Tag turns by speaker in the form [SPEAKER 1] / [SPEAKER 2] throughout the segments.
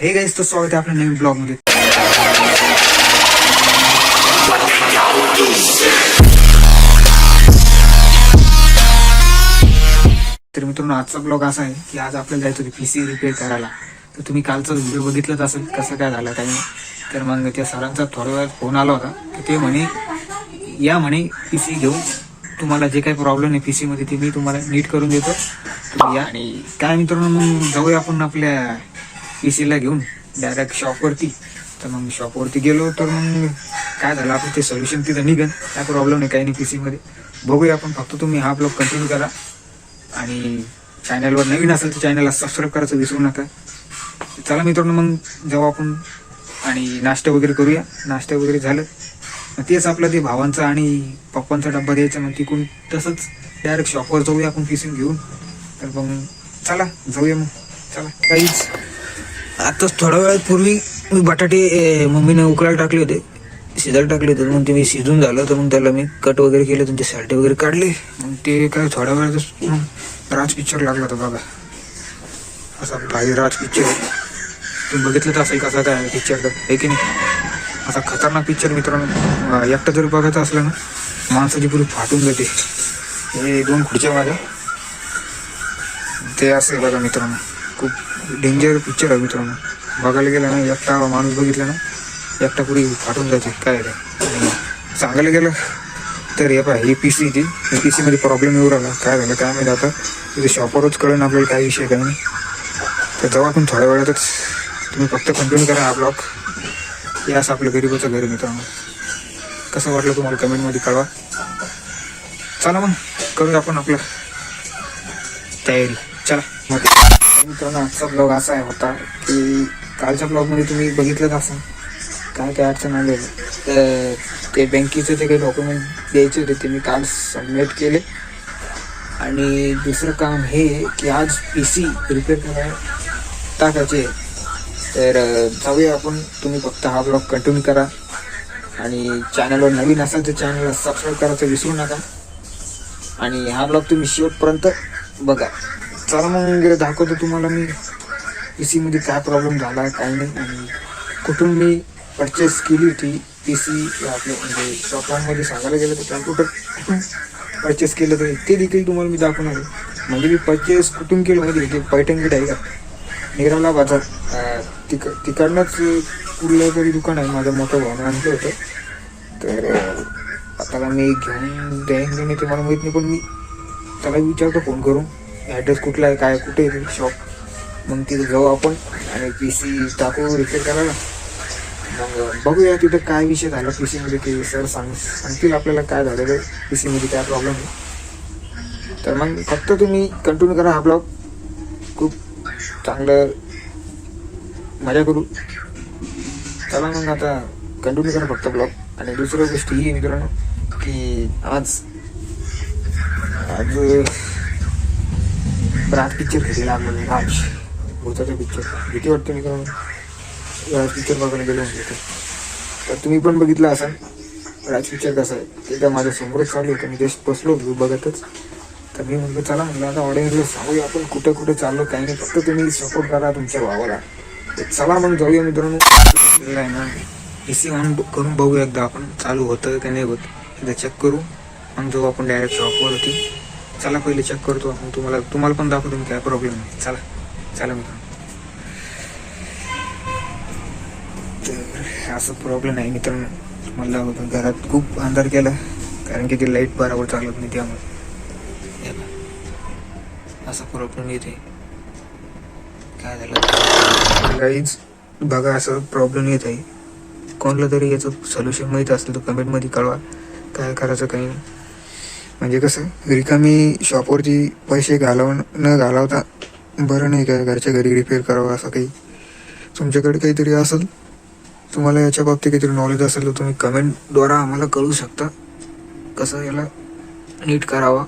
[SPEAKER 1] Hey guys, तर स्वागत आहे आपल्या नवीन ब्लॉग मध्ये. तर मित्रांनो, आजचा ब्लॉग असा आहे की आज आपल्याला जायचं होतं PC रिपेअर करायला. तर तुम्ही कालचा व्हिडिओ बघितलाच असेल कसं काय झालं काही. तर मग त्या सरांचा थोड्या वेळात फोन आला होता की ते म्हणे या म्हणे PC घेऊन, तुम्हाला जे काही प्रॉब्लेम आहे PC मध्ये ते मी तुम्हाला नीट करून देतो, तुम्ही या. आणि काय मित्रांनो, मग जाऊया आपण आपल्या PC ला घेऊन डायरेक्ट शॉपवरती. तर मग शॉपवरती गेलो तर मग काय झालं, आपण ते सोल्युशन तिथं निघन, काय प्रॉब्लेम नाही काही नाही PC मध्ये. बघूया आपण. फक्त तुम्ही हा ब्लॉग कंटिन्यू करा आणि चॅनलवर नवीन असेल तर चॅनलला सबस्क्राईब करायचं विसरू नका. चला मित्रांनो, मग जाऊ आपण आणि नाश्ता वगैरे करूया. नाश्ता वगैरे झालं तेच आपलं ते भावांचा आणि पप्पांचा डब्बा द्यायचा, मग तिकडून तसंच डायरेक्ट शॉपवर जाऊया आपण PC घेऊन. तर मग चला जाऊया. मग चला. काहीच आताच थोड्या वेळापूर्वी मी बटाटे मम्मीने उकळायला टाकले होते, शिजायला टाकले होते. मग ते मी शिजून झालं तर मग त्याला मी कट वगैरे केले, त्यांचे साल्टे वगैरे काढले. मग ते काय थोड्या वेळातच मग राज पिक्चर लागला होता बघा. असा भाई राज पिक्चर तुम्ही बघितलंच असेल कसा काय पिक्चर, तर आहे की नाही. असा खतरनाक पिक्चर मित्रांनो. एकटा जर बघायचं असलं ना, माणसाची पुरी फाटून जाते. हे 2 खुर्च्या माझ्या, ते असं बघा मित्रांनो, खूप डेंजर पिक्चर आहे मित्रांनो. बघायला गेला ना, एकटा माणूस बघितला ना, एकटा पुरी फाटून जाते काय रे. आणि सांगायला गेलं तर हे पहा, ही PC ती PC मध्ये प्रॉब्लेम येऊ राहिला. काय झालं काय माहिती, आता तिथे शॉपवरच कळेन आपल्याला काय विषय काय नाही. तर जाऊ आपण थोड्या वेळातच. तुम्ही फक्त कंटिन्यू करा हा ब्लॉग. हे असं आपलं गरीबाचं घर मित्रांनो. कसं वाटलं तुम्हाला कमेंटमध्ये कळवा. चला मग करूया आपण आपलं तयारी. चला मित्रांनो, आजचा ब्लॉग असा आहे होता की कालच्या ब्लॉगमध्ये तुम्ही बघितलंच असं काय काय अडचण आले. तर ते बँकेचे जे काही डॉक्युमेंट द्यायचे होते ते मी काल सबमिट केले. आणि दुसरं काम हे की आज PC रिपेअर करायला टाकायचे. तर जाऊया आपण. तुम्ही फक्त हा ब्लॉग कंटिन्यू करा आणि चॅनलवर नवीन असाल तर चॅनलला सबस्क्राईब करायचं विसरू नका. आणि हा ब्लॉग तुम्ही शेवटपर्यंत बघा. चला मग दाखवतो तुम्हाला मी PC मध्ये काय प्रॉब्लेम झाला काय नाही आणि कुठून मी परचेस केली होती PC. आपलं म्हणजे शॉपमध्ये सांगायला गेलं तर कॅम्प्युटर परचेस केलं तर ते देखील तुम्हाला मी दाखवणार आहे. म्हणजे मी परचेस कुठून केलं म्हणजे ते पैठणगेट आहे का, निराला बाजार, तिकडनंच कुठलं तरी दुकान आहे. माझं मोठं भावना आणलं होतं. तर आता मी घेऊन द्यायन नाही ते मला माहीत नाही, पण मी त्याला विचारतो फोन करून ॲड्रेस कुठला आहे काय कुठे आहे शॉप. मग तिथे जाऊ आपण आणि PC टाकू रिपेअर करायला. मग बघूया तिथं काय विषय झाला PC मध्ये, ते सर सांगतील आपल्याला काय झालेलं PC मध्ये काय प्रॉब्लेम आहे. तर मग फक्त तुम्ही कंटिन्यू करा हा ब्लॉग. खूप चांगलं मजा करू. चला मग आता कंटिन्यू करा फक्त ब्लॉग. आणि दुसरं गोष्ट ही आहे मित्रांनो की आज राज पिक्चर घरी लागलं. राज भूताचा पिक्चर भीती वाटते मित्रांनो. राज पिक्चर बघायला गेलो म्हणजे तर तुम्ही पण बघितलं असाल राज पिक्चर कसं आहे. ते काय माझ्या समोरच चालू होतं, मी जस्ट बसलो होतो बघतच. तर मी म्हटलं चला म्हटलं आता ऑडियन्सला सांगूया आपण कुठं कुठं चाललो काही नाही. फक्त तुम्ही सपोर्ट करा तुमच्या भावाला. चला मग जाऊया मित्रांनो. आहे ना PC ऑन करून बघू एकदा आपण चालू होतं का नाही होत एकदा चेक करू. मग जाऊ आपण डायरेक्ट शॉपवरती. चला पहिले चेक करतो आपण, तुम्हाला पण दाखवतो मी काय प्रॉब्लेम आहे. चला चला मित्रांनो. तर असं प्रॉब्लेम आहे मित्रांनो. मला होतं घरात खूप अंधार केला कारण की ती लाईट बरोबर चालत नाही, त्यामुळे असा प्रॉब्लेम येते. काय झालं काहीच बघा, असं प्रॉब्लेम येत आहे. कोणाला तरी याचं सोल्युशन माहीत असेल तर कमेंटमध्ये कळवा काय करायचं काही नाही. म्हणजे कसं रिकामी शॉपवरती पैसे न घालवता बरं नाही काय, घरच्या घरी रिपेअर करावं असं काही. तुमच्याकडे काहीतरी असेल, तुम्हाला याच्या बाबतीत काहीतरी नॉलेज असेल तर तुम्ही कमेंटद्वारा आम्हाला कळू शकता कसं याला नीट करावा.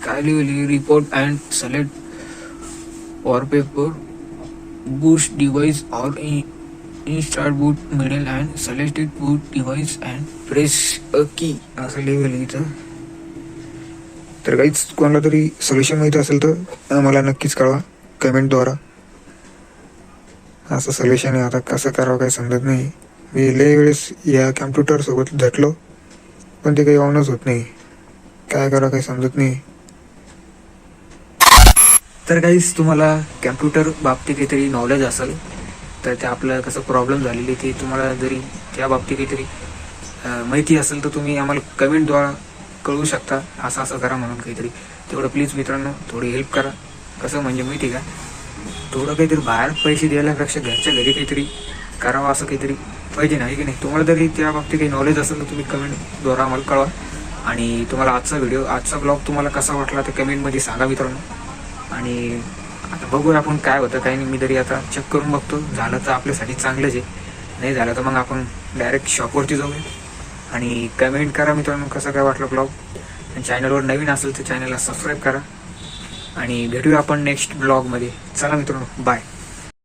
[SPEAKER 1] काय लिहिली, reboot and select wallpaper boot device or insert boot media and selected boot device and press a key असं लिहिलं इथं. तर काहीच कोणाला तरी सोल्युशन माहीत असेल तर आम्हाला नक्कीच कळवा कमेंटद्वारा. असं सोल्युशन आहे. आता कसं करावं काही समजत नाही. मी लय वेळेस या कॅम्प्युटरसोबत झटलो पण ते काही ऑनच होत नाही. काय करावं काही समजत नाही. तर काहीच तुम्हाला कॅम्प्युटर बाबतीत काहीतरी नॉलेज असेल तर ते आपलं कसं प्रॉब्लेम झालेली ते तुम्हाला जरी त्या बाबतीत काहीतरी माहिती असेल तर तुम्ही आम्हाला कमेंटद्वारा कळवू शकता. असं असं करा म्हणून काहीतरी. तेवढं प्लीज मित्रांनो थोडी हेल्प करा. कसं म्हणजे माहिती का, थोडं काहीतरी बाहेर पैसे द्यायलापेक्षा घरच्या घरी काहीतरी करावं असं काहीतरी पाहिजे नाही की नाही. तुम्हाला जरी त्या बाबतीत काही नॉलेज असेल तर तुम्ही कमेंटद्वारा आम्हाला कळवा. आणि तुम्हाला आजचा ब्लॉग तुम्हाला कसा वाटला ते कमेंटमध्ये सांगा मित्रांनो. आणि आता बघूया आपण काय होतं काही नाही. मी तरी आता चेक करून बघतो. झालं तर आपल्यासाठी चांगलंच आहे, नाही झालं तर मग आपण डायरेक्ट शॉपवरती जाऊया. आणि कमेंट करा मित्रांनो कसं काय वाटलं ब्लॉग. आणि चॅनलवर नवीन असेल तर चॅनलला सबस्क्राईब करा. आणि भेटूया आपण नेक्स्ट ब्लॉगमध्ये. चला मित्रांनो, बाय.